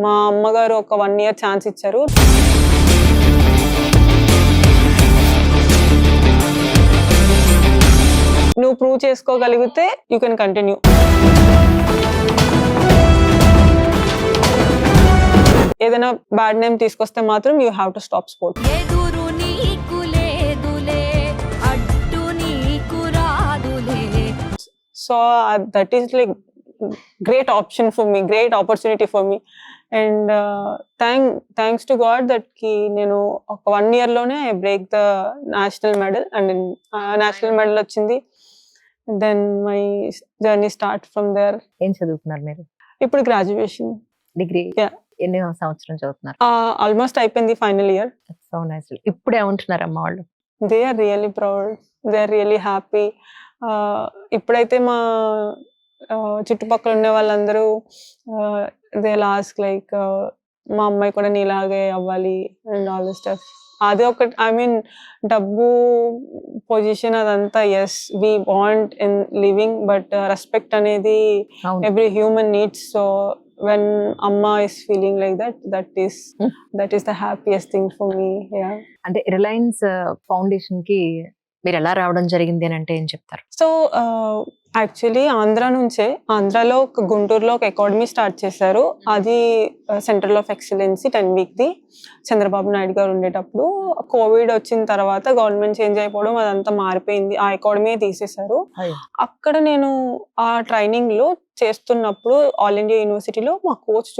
మా అమ్మగారు ఒక 1 year ఛాన్స్ ఇచ్చారు. నువ్వు ప్రూవ్ చేసుకోగలిగితే యూ కెన్ కంటిన్యూ. ఏదైనా బ్యాడ్ నేమ్ తీసుకొస్తే మాత్రం you have to stop sport. So that is like great option for me, great opportunity for me, and thanks to God that ki nenu oka 1 year lone I break the national medal, and national medal వచ్చింది. Then my journey start from there. ఏం చదువుతున్నారు మీరు? ఇప్పుడు graduation degree. Yeah. ఎన్ని సంవత్సరం చదువుతున్నారు? Almost అయిపోయింది, final year. So nice. ఇప్పుడు ఏమంటున్నారు అమ్మ వాళ్ళు? They are really proud, they are really happy. ఇప్పుడైతే మా చుట్టుపక్కల ఉన్న వాళ్ళందరూ దే లాస్ట్ లైక్ మా అమ్మాయి కూడా నీలాగే అవ్వాలి అండ్ ఆల్ ద స్టఫ్. అదే ఒకటి, ఐ మీన్ డబ్బు పొజిషన్ అదంతా as we want in living, but respect అనేది every human needs. So when అమ్మ is feeling like that is the happiest thing for me. అంటే రిలయన్స్ ఫౌండేషన్ కి మీరు ఎలా రావడం జరిగింది అని అంటే ఏం చెప్తారు? సో యాక్చువల్లీ ఆంధ్రాలో గుంటూరులో ఒక అకాడమీ స్టార్ట్ చేశారు. అది centre of excellency 10 week the. Chandrababu Naidu గారు ఉండేటప్పుడు కోవిడ్ వచ్చిన తర్వాత గవర్నమెంట్ చేంజ్ అయిపోవడం అదంతా మారిపోయింది, ఆ అకాడమీ తీసేశారు. అక్కడ నేను ఆ ట్రైనింగ్ లో చేస్తున్నప్పుడు ఆల్ ఇండియా యూనివర్సిటీలో మా కోచ్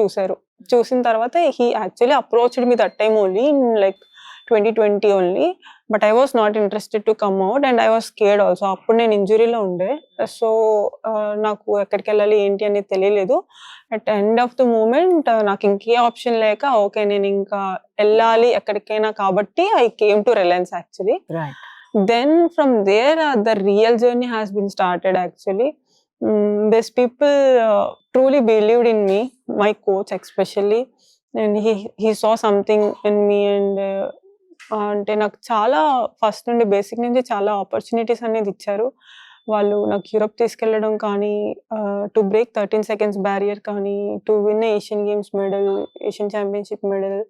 చూసిన తర్వాత he actually approached me that time only in like 2020 only, but I was not interested to come out and I was scared also. అప్పుడు నేను ఇంజురీలో ఉండే, సో నాకు ఎక్కడికి వెళ్ళాలి ఏంటి అనేది తెలియలేదు. At end of the moment నాకు ఇంకే ఆప్షన్ లేక ఓకే నేను ఇంకా వెళ్ళాలి ఎక్కడికైనా కాబట్టి I came to Reliance actually. Then from there the real journey has been started actually. These people truly believed in me, my coach especially, and he saw something in me, and అంటే నాకు చాలా first నుండి basic నుంచి చాలా opportunities అనేది ఇచ్చారు వాళ్ళు. నాకు యూరప్ తీసుకెళ్ళడం కానీ, టు బ్రేక్ 13 seconds బ్యారియర్ కానీ, to win Asian Games medal, Asian championship medal,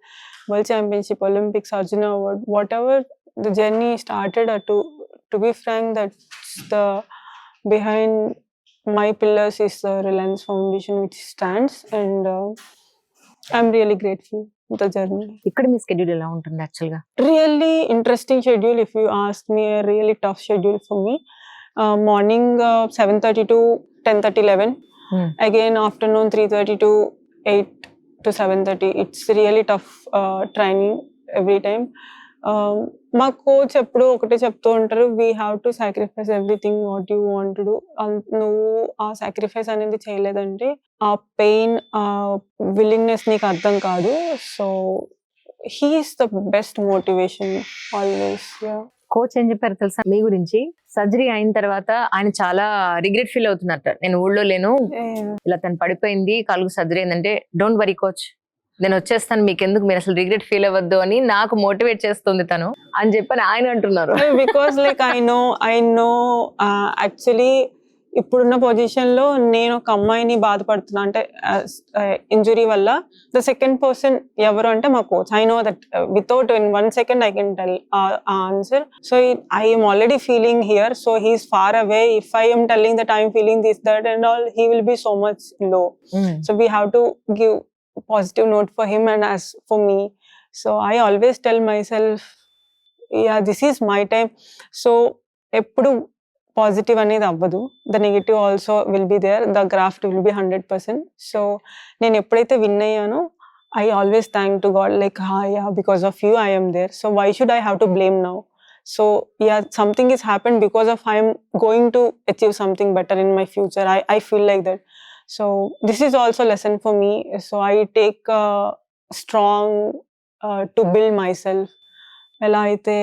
world championship, Olympics, Arjuna award, whatever the journey started. To be frank, that's the behind my pillars is the Reliance Foundation which stands, and I'm really grateful for the journey. ఇక్కడ మీ schedule ఎలా ఉంటుంది actual గా? Really interesting schedule if you ask me, a really tough schedule for me. Morning 7:30 to 10:30, 11. Again afternoon 3:30 to 8 to 7:30. It's really tough training every time. మా coach ఎప్పుడు ఒకటే చెప్తూ ఉంటారు, we have to sacrifice everything what you want to do. నువ్వు ఆ sacrifice అనేది చేయలేదంటే ఆ పెయిన్, ఆ విల్లింగ్నెస్ నీకు అర్థం కాదు. So he is the best motivation always. Coach ఏం చెప్పారు తెలుసా మీ గురించి? సర్జరీ అయిన తర్వాత ఆయన చాలా రిగ్రెట్ ఫీల్ అవుతున్నట్ట. నేను ఊళ్ళో లేను, ఇలా తను పడిపోయింది, కాలుకు సర్జరీ అయిందంటే డోంట్ వరీ కోచ్, నేను వచ్చేస్తాను, మీకెందుకు, మీరు అసలు రిగ్రెట్ ఫీల్ అవ్వద్దు అని నాకు మోటివేట్ చేస్తుంది తను అని చెప్పని ఆయన అంటున్నారు. Because like I know actually ఇప్పుడున్న పొజిషన్ లో నేను ఒక అమ్మాయిని బాధపడుతున్నా అంటే ఇంజురీ వల్ల. ద సెకండ్ పర్సన్ ఎవరు అంటే మా coach. I know that without in 1 second I can tell answer. So I am already feeling here, so he is far away. If I am telling that I am feeling this that and all, he will be so much low. So we have to give positive note for him and as for me. So I always tell myself, yeah, this is my time. So eppudu positive anedi avvadu, the negative also will be there, the graft will be 100%. so nen eppudaithe win ayyano, I always thank to God, like yeah, because of you I am there, so why should I have to blame now? So yeah, something has happened because of I am going to achieve something better in my future. I feel like that. So this is also lesson for me. So I take strong to build myself. ఎలా అయితే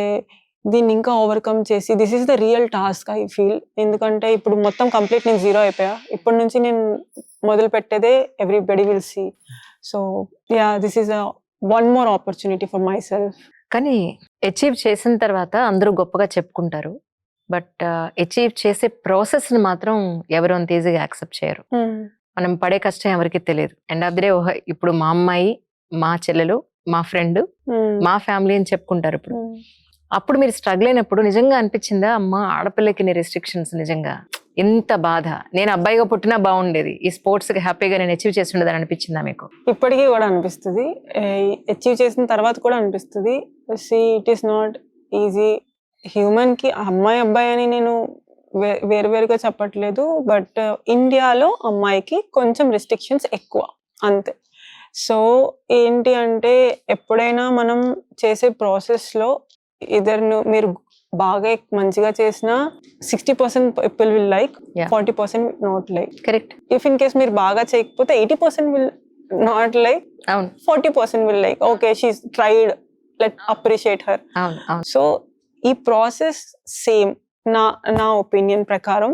దీన్ని ఇంకా overcome చేసి, this is the real task I feel. ఎందుకంటే ఇప్పుడు మొత్తం complete నేను zero అయిపోయా. ఇప్పటి నుంచి నేను మొదలు పెట్టేదే everybody will see. So yeah, this is one more opportunity for myself. కానీ అచీవ్ చేసిన తర్వాత అందరూ గొప్పగా చెప్పుకుంటారు, బట్ అచీవ్ చేసే ప్రాసెస్ ని మాత్రం ఎవరు అంత ఈజీగా యాక్సెప్ట్ చేయరు. మనం పడే కష్టం ఎవరికి తెలియదు. ఎండ్ ఆఫ్ ది డే ఇప్పుడు మా అమ్మాయి, మా చెల్లెలు, మా ఫ్రెండ్, మా ఫ్యామిలీ అని చెప్పుకుంటారు. ఇప్పుడు అప్పుడు మీరు స్ట్రగుల్ అయినప్పుడు నిజంగా అనిపించిందా, అమ్మ ఆడపిల్లకి రెస్ట్రిక్షన్స్ నిజంగా ఎంత బాధ, నేను అబ్బాయిగా పుట్టినా బాగుండేది, ఈ స్పోర్ట్స్ కి హ్యాపీగా నేను అచీవ్ చేసి ఉండదని అనిపించిందా మీకు? ఇప్పటికీ కూడా అనిపిస్తుంది, అచీవ్ చేసిన తర్వాత కూడా అనిపిస్తుంది. It is not easy. Human కి అమ్మాయి అబ్బాయి అని నేను వేరువేరుగా చెప్పట్లేదు, బట్ ఇండియాలో అమ్మాయికి కొంచెం రెస్ట్రిక్షన్స్ ఎక్కువ అంతే. సో ఏంటి అంటే ఎప్పుడైనా మనం చేసే ప్రాసెస్లో మీరు బాగా మంచిగా చేసిన 60% people will like, 40% not like. Correct. If in case మీరు బాగా చేయకపోతే 80% will not like, 40% will like. Okay, she's tried, let appreciate her. So ఈ ప్రాసెస్ సేమ్. నా ఒపీనియన్ ప్రకారం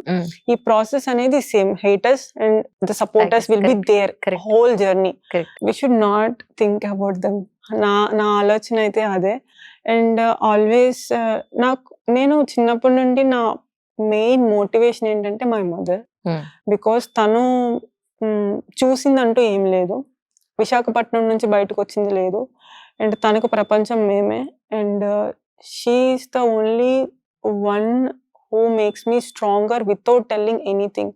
ఈ ప్రాసెస్ అనేది same. Haters and the supporters will be there whole journey. We should not think about them. నా ఆలోచన అయితే అదే. And always నేను చిన్నప్పటి నుండి నా మెయిన్ మోటివేషన్ ఏంటంటే మై మదర్. బికాస్ తను చూసిందంటూ ఏం లేదు, విశాఖపట్నం నుంచి బయటకు వచ్చింది లేదు, అండ్ తనకు ప్రపంచం మేమే. And she is the only one who makes me stronger without telling anything.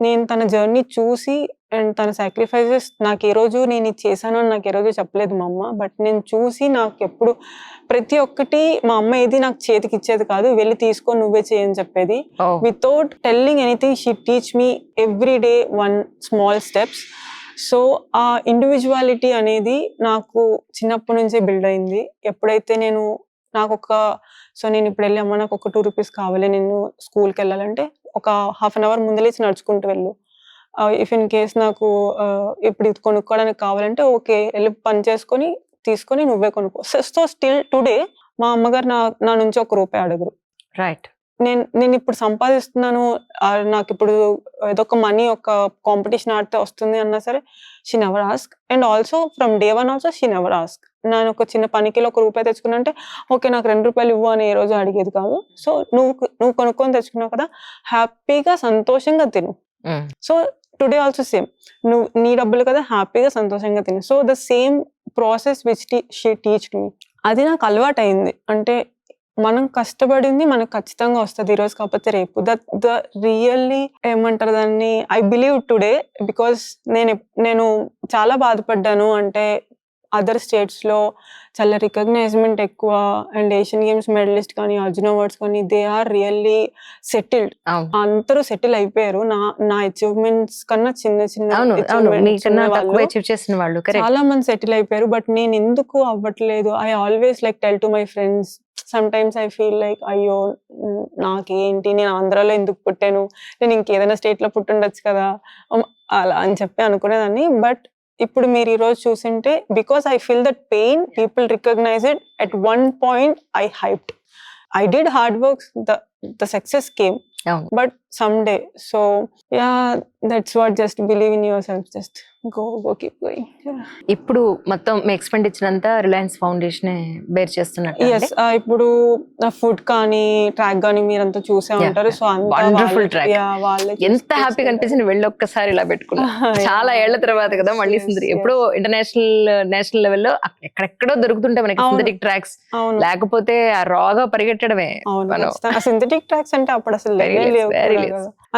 నేను తన జర్నీ చూసి అండ్ తన సాక్రిఫైజెస్ నాకు ఏ రోజు నేను ఇది చేశాను అని నాకు ఏ రోజు చెప్పలేదు మా అమ్మ. బట్ నేను చూసి నాకు ఎప్పుడు ప్రతి ఒక్కటి మా అమ్మ ఏది నాకు చేతికి ఇచ్చేది కాదు, వెళ్ళి తీసుకొని నువ్వే చేయని చెప్పేది. Without telling anything she teach me every day one small steps. So ఆ ఇండివిజువాలిటీ అనేది నాకు చిన్నప్పటి నుంచే బిల్డ్ అయింది. ఎప్పుడైతే నేను ఇప్పుడు వెళ్ళి అమ్మ నాకు ఒక 2 రూపీస్ కావాలి, నేను స్కూల్కి వెళ్ళాలంటే ఒక హాఫ్ అన్ అవర్ ముందు లేచి నడుచుకుంటూ వెళ్ళు. ఇఫ్ ఇన్ కేస్ నాకు ఇప్పుడు ఇది కొనుక్కోవడానికి కావాలంటే ఓకే, వెళ్ళి పని చేసుకొని తీసుకొని నువ్వే కొనుక్కో. సో స్టిల్ టుడే మా అమ్మగారు నా నుంచి ₹1 అడగరు. రైట్. నేను ఇప్పుడు సంపాదిస్తున్నాను, నాకు ఇప్పుడు ఏదో ఒక మనీ ఒక కాంపిటీషన్ ఆడితే వస్తుంది అన్నా సరే she never ask. And also from day 1 also she never ask. నేను ఒక చిన్న పనికి ₹1 తెచ్చుకున్నా అంటే ఓకే నాకు ₹2 ఇవ్వు అని ఏ రోజు అడిగేది కాదు. సో నువ్వు కొనుక్కొని తెచ్చుకున్నావు కదా, హ్యాపీగా సంతోషంగా తిను. సో టుడే ఆల్సో సేమ్, నువ్వు నీ డబ్బులు కదా, హ్యాపీగా సంతోషంగా తిను. So the same process which she teached me, అది నాకు అలవాటు అయింది. అంటే మనం కష్టపడింది మనకు ఖచ్చితంగా వస్తుంది, ఈరోజు కాకపోతే రేపు. ద రియల్లీ ఏమంటారు దాన్ని, ఐ బిలీవ్ టుడే. బికాస్ నేను చాలా బాధపడ్డాను. అంటే అదర్ స్టేట్స్ లో చాలా రికగ్నైజ్మెంట్ ఎక్కువ, అండ్ ఏషియన్ గేమ్స్ మెడలిస్ట్ కానీ, అర్జున్ అవార్డ్స్ కానీ, దే ఆర్ రియల్లీ సెటిల్డ్. అందరూ సెటిల్ అయిపోయారు. నా అచీవ్మెంట్స్ కన్నా చాలా మంది సెటిల్ అయిపోయారు. బట్ నేను ఎందుకు అవ్వట్లేదు? I always like tell to my friends. Sometimes I feel like అయ్యో నాకేంటి, నేను ఆంధ్రాలో ఎందుకు పుట్టాను, నేను ఇంకేదైనా స్టేట్ లో పుట్టుండొచ్చు కదా అలా అని చెప్పి అనుకునేదాన్ని. బట్ ఇప్పుడు మీరు ఈరోజు చూసింటే, because I feel that pain, people recognize it. At one point I hyped, I did hard work, the success came, but some day. So ya, that's what, just believe in your self, just go keep going. ఇప్పుడు మొత్తం మీ expenditure అంతా Reliance Foundation bear చేస్తున్నట్టు? yes, ఇప్పుడు food కానీ track కానీ మీరంతా చూసే ఉంటారు. సో వండర్ఫుల్ ట్రాక్, ఎంత హ్యాపీగా అనిపించింది వెళ్ళి ఒక్కసారి ఇలా పెట్టుకున్నా. చాలా ఏళ్ల తర్వాత కదా మళ్ళీ సుందరి. ఎప్పుడో నేషనల్ లెవెల్లో ఎక్కడెక్కడో దొరుకుతుంటే మనకి సింథటిక్ ట్రాక్స్, లేకపోతే ఆ రాగా పరిగెట్టడమే. సింథటిక్ ట్రాక్స్ అంటే అప్పుడు అసలు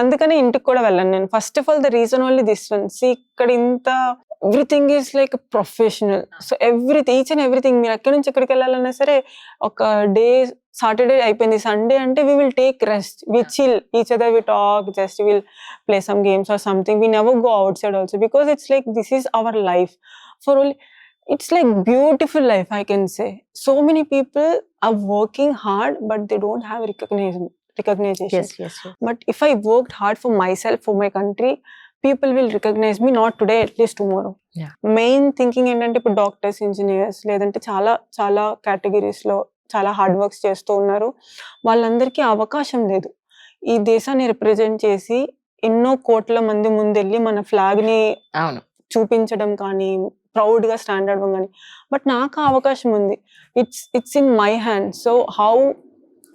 అందుకని ఇంటికి కూడా వెళ్ళాను నేను. First of all the reason only this one. ఇక్కడ ఇంత everything is like professional. So each and everything, మీరు ఎక్కడి నుంచి ఎక్కడికి వెళ్ళాలన్నా సరే, ఒక డే సాటర్డే అయిపోయింది, సండే అంటే we will take rest, we chill each other, we talk, just we'll play some games or something. We never go outside also, because it's like this is our life for only. It's like beautiful life, I can say. So many people are working hard but they don't have recognition. Yes. But if I worked hard for myself, for my country, people will recognize me, not today, at least tomorrow. Main thinking ఏంటంటే, ఇప్పుడు doctors, engineers, లేదంటే చాలా categories లో చాలా hard works చేస్తూ ఉన్నారు. వాళ్ళందరికీ అవకాశం లేదు ఈ దేశాన్ని రిప్రజెంట్ చేసి ఎన్నో కోట్ల మంది ముందెళ్ళి మన ఫ్లాగ్ ని చూపించడం కానీ, ప్రౌడ్ గా స్టాండ్ అవ్వడం కానీ. బట్ నాకు అవకాశం ఉంది. It's in my hand. So how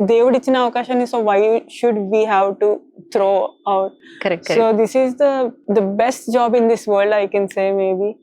దేవుడు ఇచ్చిన అవకాశాన్ని, so why should we have to throw out? Correct So this is the best job in this world, I can say, maybe.